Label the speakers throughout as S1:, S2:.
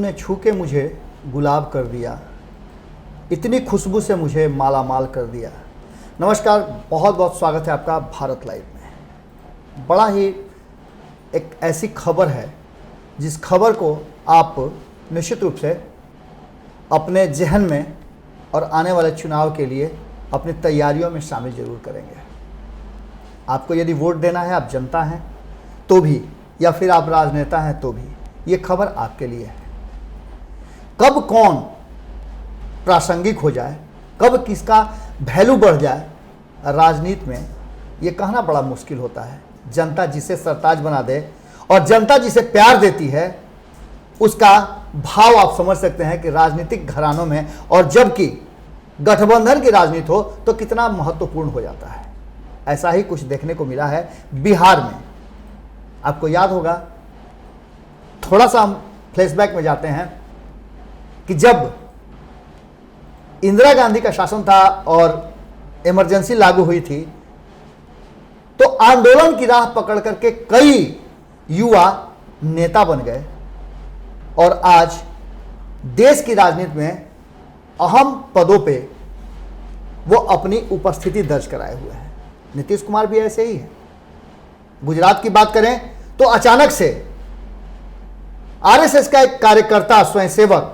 S1: तूने छू के मुझे गुलाब कर दिया, इतनी खुशबू से मुझे माला माल कर दिया। नमस्कार, बहुत बहुत स्वागत है आपका भारत लाइव में। बड़ा ही एक ऐसी खबर है जिस खबर को आप निश्चित रूप से अपने जहन में और आने वाले चुनाव के लिए अपनी तैयारियों में शामिल जरूर करेंगे। आपको यदि वोट देना है, आप जनता हैं तो भी, या फिर आप राजनेता हैं तो भी, ये खबर आपके लिए है। कब कौन प्रासंगिक हो जाए, कब किसका वैल्यू बढ़ जाए राजनीति में, ये कहना बड़ा मुश्किल होता है। जनता जिसे सरताज बना दे और जनता जिसे प्यार देती है, उसका भाव आप समझ सकते हैं कि राजनीतिक घरानों में, और जबकि गठबंधन की राजनीति हो तो कितना महत्वपूर्ण हो जाता है। ऐसा ही कुछ देखने को मिला है बिहार में। आपको याद होगा, थोड़ा सा हम फ्लैशबैक में जाते हैं कि जब इंदिरा गांधी का शासन था और इमरजेंसी लागू हुई थी, तो आंदोलन की राह पकड़ करके कई युवा नेता बन गए और आज देश की राजनीति में अहम पदों पे वो अपनी उपस्थिति दर्ज कराए हुए हैं। नीतीश कुमार भी ऐसे ही है। गुजरात की बात करें तो अचानक से आरएसएस का एक कार्यकर्ता, स्वयंसेवक,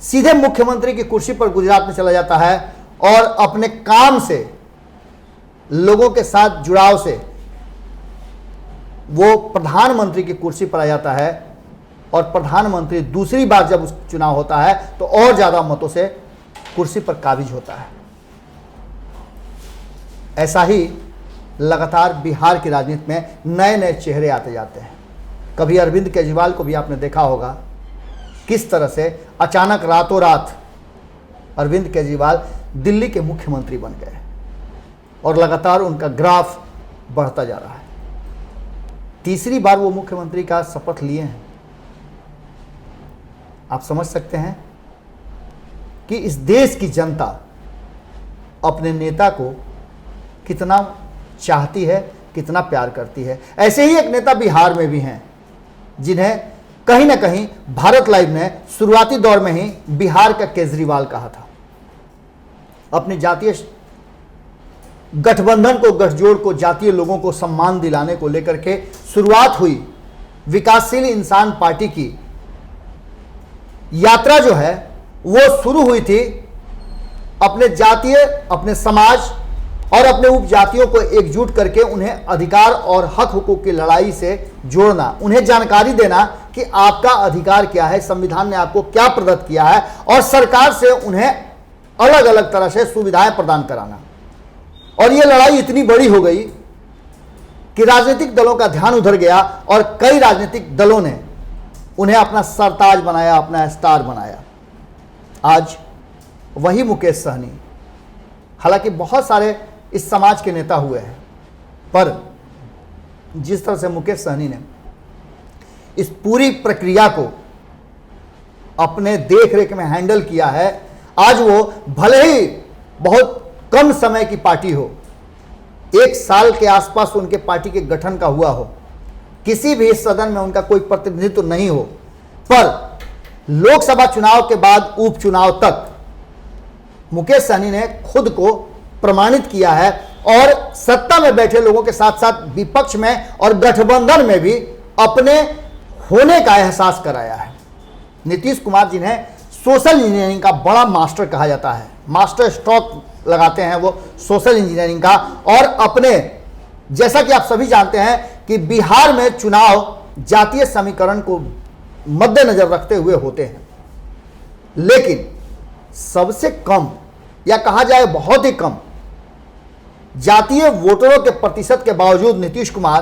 S1: सीधे मुख्यमंत्री की कुर्सी पर गुजरात में चला जाता है और अपने काम से, लोगों के साथ जुड़ाव से वो प्रधानमंत्री की कुर्सी पर आ जाता है। और प्रधानमंत्री दूसरी बार जब उस चुनाव होता है तो और ज्यादा मतों से कुर्सी पर काबिज होता है। ऐसा ही लगातार बिहार की राजनीति में नए नए चेहरे आते जाते हैं। कभी अरविंद केजरीवाल को भी आपने देखा होगा, किस तरह से अचानक रातों रात अरविंद केजरीवाल दिल्ली के मुख्यमंत्री बन गए और लगातार उनका ग्राफ बढ़ता जा रहा है। तीसरी बार वो मुख्यमंत्री का शपथ लिए हैं। आप समझ सकते हैं कि इस देश की जनता अपने नेता को कितना चाहती है, कितना प्यार करती है। ऐसे ही एक नेता बिहार में भी हैं जिन्हें कहीं ना कहीं भारत लाइव ने शुरुआती दौर में ही बिहार का केजरीवाल कहा था। अपने जातीय गठबंधन को, गठजोड़ को, जातीय लोगों को सम्मान दिलाने को लेकर के शुरुआत हुई विकासशील इंसान पार्टी की यात्रा जो है वो शुरू हुई थी अपने जातीय, अपने समाज और अपने उपजातियों को एकजुट करके उन्हें अधिकार और हक हुकूक की लड़ाई से जोड़ना, उन्हें जानकारी देना कि आपका अधिकार क्या है, संविधान ने आपको क्या प्रदत्त किया है, और सरकार से उन्हें अलग अलग तरह से सुविधाएं प्रदान कराना। और यह लड़ाई इतनी बड़ी हो गई कि राजनीतिक दलों का ध्यान उधर गया और कई राजनीतिक दलों ने उन्हें अपना सरताज बनाया, अपना स्टार बनाया। आज वही मुकेश सहनी, हालांकि बहुत सारे इस समाज के नेता हुए हैं, पर जिस तरह से मुकेश सहनी ने इस पूरी प्रक्रिया को अपने देखरेख में हैंडल किया है, आज वो भले ही बहुत कम समय की पार्टी हो, 1 साल के आसपास उनके पार्टी के गठन का हुआ हो, किसी भी सदन में उनका कोई प्रतिनिधित्व नहीं हो, पर लोकसभा चुनाव के बाद उपचुनाव तक मुकेश सहनी ने खुद को प्रमाणित किया है और सत्ता में बैठे लोगों के साथ साथ विपक्ष में और गठबंधन में भी अपने होने का एहसास कराया है। नीतीश कुमार जिन्हें सोशल इंजीनियरिंग का बड़ा मास्टर कहा जाता है, मास्टर स्ट्रोक लगाते हैं वो सोशल इंजीनियरिंग का, और अपने, जैसा कि आप सभी जानते हैं कि बिहार में चुनाव जातीय समीकरण को मद्देनजर रखते हुए होते हैं, लेकिन सबसे कम, या कहा जाए बहुत ही कम, जातीय वोटरों के प्रतिशत के बावजूद नीतीश कुमार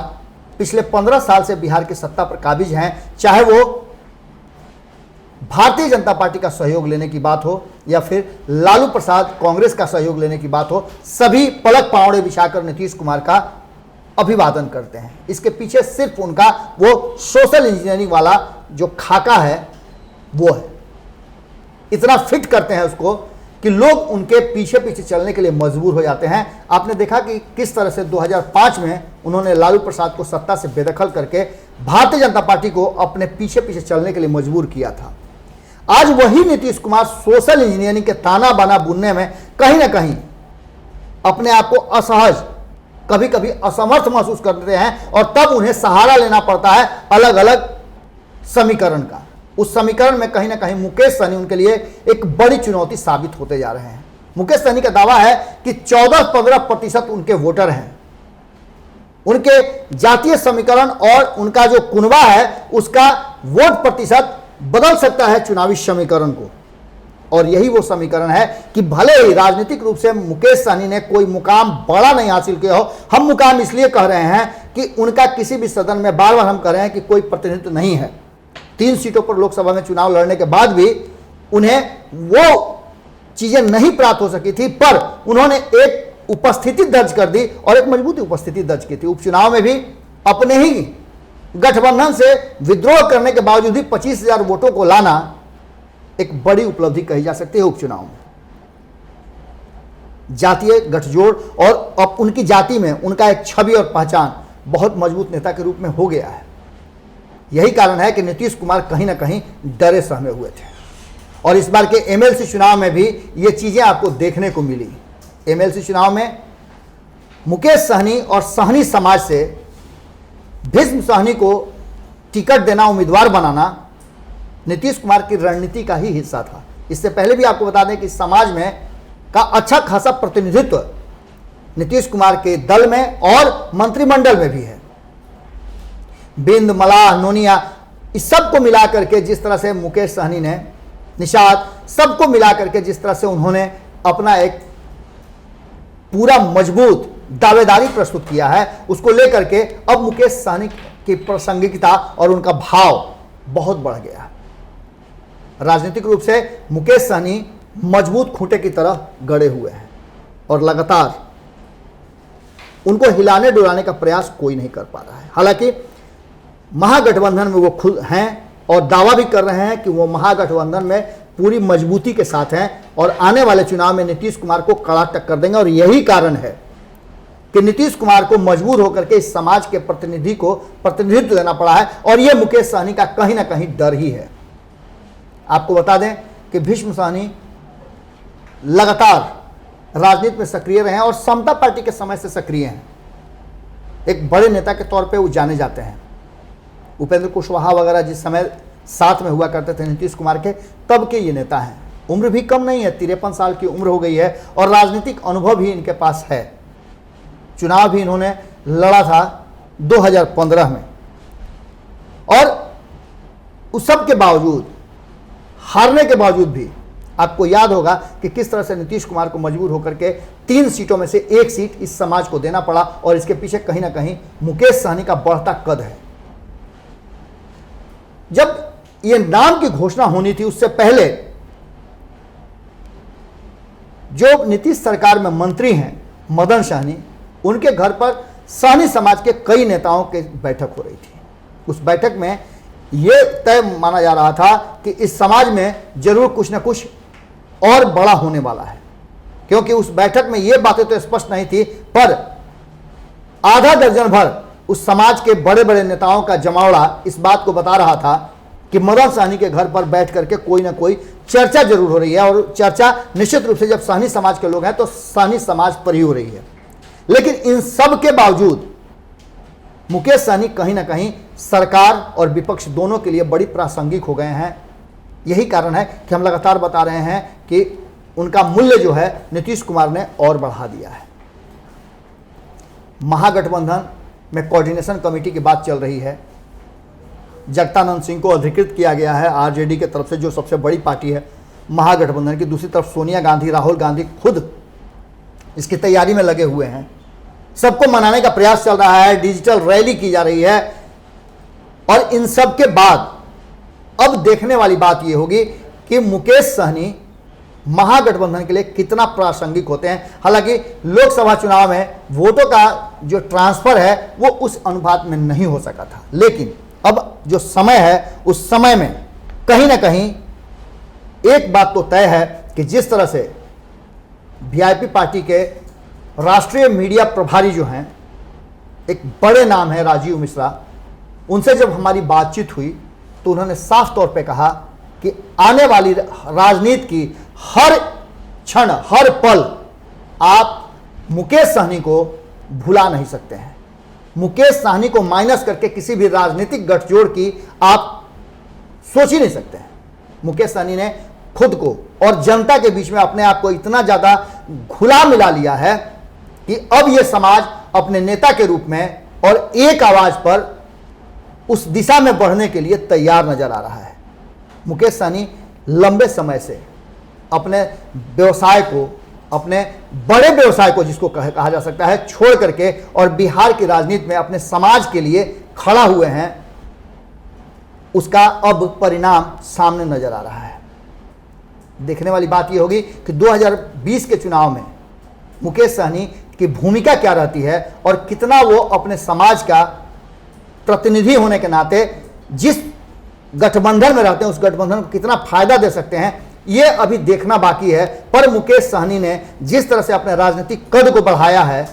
S1: पिछले 15 साल से बिहार की सत्ता पर काबिज हैं। चाहे वो भारतीय जनता पार्टी का सहयोग लेने की बात हो या फिर लालू प्रसाद कांग्रेस का सहयोग लेने की बात हो, सभी पलक पावड़े बिछाकर नीतीश कुमार का अभिवादन करते हैं। इसके पीछे सिर्फ उनका वो सोशल इंजीनियरिंग वाला जो खाका है वो है। इतना फिट करते हैं उसको कि लोग उनके पीछे पीछे चलने के लिए मजबूर हो जाते हैं। आपने देखा कि किस तरह से 2005 में उन्होंने लालू प्रसाद को सत्ता से बेदखल करके भारतीय जनता पार्टी को अपने पीछे पीछे चलने के लिए मजबूर किया था। आज वही नीतीश कुमार सोशल इंजीनियरिंग के ताना बाना बुनने में कहीं ना कहीं अपने आप को असहज, कभी कभी असमर्थ महसूस करते हैं और तब उन्हें सहारा लेना पड़ता है अलग अलग समीकरण का। उस समीकरण में कहीं ना कहीं मुकेश सहनी उनके लिए एक बड़ी चुनौती साबित होते जा रहे हैं। मुकेश सहनी का दावा है कि 14-15% उनके वोटर हैं। उनके जातीय समीकरण और उनका जो कुनबा है उसका वोट प्रतिशत बदल सकता है चुनावी समीकरण को। और यही वो समीकरण है कि भले ही राजनीतिक रूप से मुकेश सहनी ने कोई मुकाम बड़ा नहीं हासिल किया हो, हम मुकाम इसलिए कह रहे हैं कि उनका किसी भी सदन में, बार बार हम कह रहे हैं कि कोई प्रतिनिधित्व नहीं है। 3 सीटों पर लोकसभा में चुनाव लड़ने के बाद भी उन्हें वो चीजें नहीं प्राप्त हो सकी थी, पर उन्होंने एक उपस्थिति दर्ज कर दी और एक मजबूती उपस्थिति दर्ज की थी। उपचुनाव में भी अपने ही गठबंधन से विद्रोह करने के बावजूद भी 25,000 वोटों को लाना एक बड़ी उपलब्धि कही जा सकती है। उपचुनाव में जातीय गठजोड़ और अब उनकी जाति में उनका एक छवि और पहचान बहुत मजबूत नेता के रूप में हो गया है। यही कारण है कि नीतीश कुमार कहीं ना कहीं डरे सहमे हुए थे और इस बार के एमएलसी चुनाव में भी ये चीजें आपको देखने को मिली। एमएलसी चुनाव में मुकेश सहनी और सहनी समाज से भीष्म सहनी को टिकट देना, उम्मीदवार बनाना नीतीश कुमार की रणनीति का ही हिस्सा था। इससे पहले भी आपको बता दें कि समाज में का अच्छा खासा प्रतिनिधित्व नीतीश कुमार के दल में और मंत्रिमंडल में भी है। बिंद, मलाह, नोनिया, इस सबको मिलाकर के जिस तरह से मुकेश सहनी ने, निषाद, सबको मिलाकर के जिस तरह से उन्होंने अपना एक पूरा मजबूत दावेदारी प्रस्तुत किया है, उसको लेकर के अब मुकेश सहनी की प्रासंगिकता और उनका भाव बहुत बढ़ गया। राजनीतिक रूप से मुकेश सहनी मजबूत खूंटे की तरह गड़े हुए हैं और लगातार उनको हिलाने डुलाने का प्रयास कोई नहीं कर पा रहा है। हालांकि महागठबंधन में वो खुद हैं और दावा भी कर रहे हैं कि वो महागठबंधन में पूरी मजबूती के साथ हैं और आने वाले चुनाव में नीतीश कुमार को कड़ा टक्कर देंगे। और यही कारण है कि नीतीश कुमार को मजबूर होकर के इस समाज के प्रतिनिधि को प्रतिनिधित्व देना पड़ा है और यह मुकेश सहनी का कहीं ना कहीं डर ही है। आपको बता दें कि भीष्म सहनी लगातार राजनीति में सक्रिय रहे हैं और समता पार्टी के समय से सक्रिय हैं। एक बड़े नेता के तौर पे वो जाने जाते हैं। उपेंद्र कुशवाहा वगैरह जिस समय साथ में हुआ करते थे नीतीश कुमार के, तब के ये नेता हैं। उम्र भी कम नहीं है, 53 साल की उम्र हो गई है और राजनीतिक अनुभव भी इनके पास है। चुनाव भी इन्होंने लड़ा था 2015 में और उस सब के बावजूद, हारने के बावजूद भी आपको याद होगा कि किस तरह से नीतीश कुमार को मजबूर होकर के 3 सीटों में से 1 सीट इस समाज को देना पड़ा और इसके पीछे कहीं ना कहीं मुकेश सहनी का बढ़ता कद है। जब यह नाम की घोषणा होनी थी उससे पहले जो नीतीश सरकार में मंत्री हैं मदन सहनी, उनके घर पर सहनी समाज के कई नेताओं की बैठक हो रही थी। उस बैठक में यह तय माना जा रहा था कि इस समाज में जरूर कुछ न कुछ और बड़ा होने वाला है, क्योंकि उस बैठक में यह बातें तो स्पष्ट नहीं थी, पर आधा दर्जन भर उस समाज के बड़े बड़े नेताओं का जमावड़ा इस बात को बता रहा था कि मदन सहनी के घर पर बैठ करके कोई ना कोई चर्चा जरूर हो रही है और चर्चा निश्चित रूप से जब सहनी समाज के लोग हैं तो सहनी समाज पर ही हो रही है। लेकिन इन सब के बावजूद मुकेश सहनी कहीं ना कहीं सरकार और विपक्ष दोनों के लिए बड़ी प्रासंगिक हो गए हैं। यही कारण है कि हम लगातार बता रहे हैं कि उनका मूल्य जो है नीतीश कुमार ने और बढ़ा दिया है। महागठबंधन में कोऑर्डिनेशन कमेटी की बात चल रही है। जगदानंद सिंह को अधिकृत किया गया है आरजेडी की तरफ से, जो सबसे बड़ी पार्टी है महागठबंधन की। दूसरी तरफ सोनिया गांधी, राहुल गांधी खुद इसकी तैयारी में लगे हुए हैं। सबको मनाने का प्रयास चल रहा है, डिजिटल रैली की जा रही है और इन सब के बाद अब देखने वाली बात यह होगी कि मुकेश सहनी महागठबंधन के लिए कितना प्रासंगिक होते हैं। हालांकि लोकसभा चुनाव में वोटों का जो ट्रांसफर है वो उस अनुपात में नहीं हो सका था, लेकिन अब जो समय है उस समय में कहीं ना कहीं एक बात तो तय है कि जिस तरह से वीआईपी पार्टी के राष्ट्रीय मीडिया प्रभारी जो हैं, एक बड़े नाम है राजीव मिश्रा, उनसे जब हमारी बातचीत हुई तो उन्होंने साफ तौर पे कहा कि आने वाली राजनीति की हर क्षण, हर पल आप मुकेश सहनी को भुला नहीं सकते हैं। मुकेश सहनी को माइनस करके किसी भी राजनीतिक गठजोड़ की आप सोच ही नहीं सकते हैं। मुकेश सहनी ने खुद को और जनता के बीच में अपने आप को इतना ज्यादा घुला मिला लिया है कि अब यह समाज अपने नेता के रूप में और एक आवाज पर उस दिशा में बढ़ने के लिए तैयार नजर आ रहा है। मुकेश सहनी लंबे समय से अपने व्यवसाय को, अपने बड़े व्यवसाय को जिसको कहा जा सकता है, छोड़ करके और बिहार की राजनीति में अपने समाज के लिए खड़ा हुए हैं। उसका अब परिणाम सामने नजर आ रहा है। देखने वाली बात यह होगी कि 2020 के चुनाव में मुकेश सहनी की भूमिका क्या रहती है और कितना वो अपने समाज का प्रतिनिधि होने के नाते जिस गठबंधन में रहते हैं उस गठबंधन को कितना फायदा दे सकते हैं, ये अभी देखना बाकी है। पर मुकेश सहनी ने जिस तरह से अपने राजनीतिक कद को बढ़ाया है,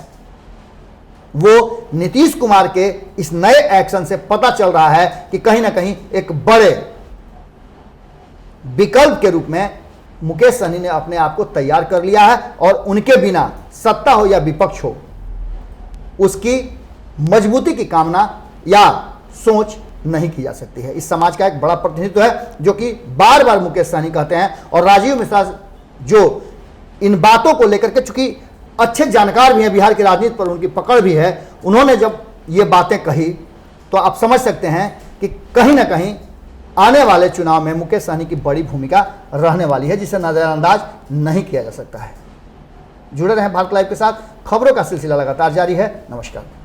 S1: वो नीतीश कुमार के इस नए एक्शन से पता चल रहा है कि कहीं ना कहीं एक बड़े विकल्प के रूप में मुकेश सहनी ने अपने आप को तैयार कर लिया है और उनके बिना सत्ता हो या विपक्ष हो, उसकी मजबूती की कामना या सोच नहीं की जा सकती है। इस समाज का एक बड़ा प्रतिनिधित्व है जो कि बार बार मुकेश सहनी कहते हैं और राजीव मिश्रा जो इन बातों को लेकर के, चूंकि अच्छे जानकार भी हैं बिहार की राजनीति पर, उनकी पकड़ भी है, उन्होंने जब ये बातें कही तो आप समझ सकते हैं कि कहीं ना कहीं आने वाले चुनाव में मुकेश सहनी की बड़ी भूमिका रहने वाली है, जिसे नजरअंदाज नहीं किया जा सकता है। जुड़े रहें भारत लाइव के साथ, खबरों का सिलसिला लगातार जारी है। नमस्कार।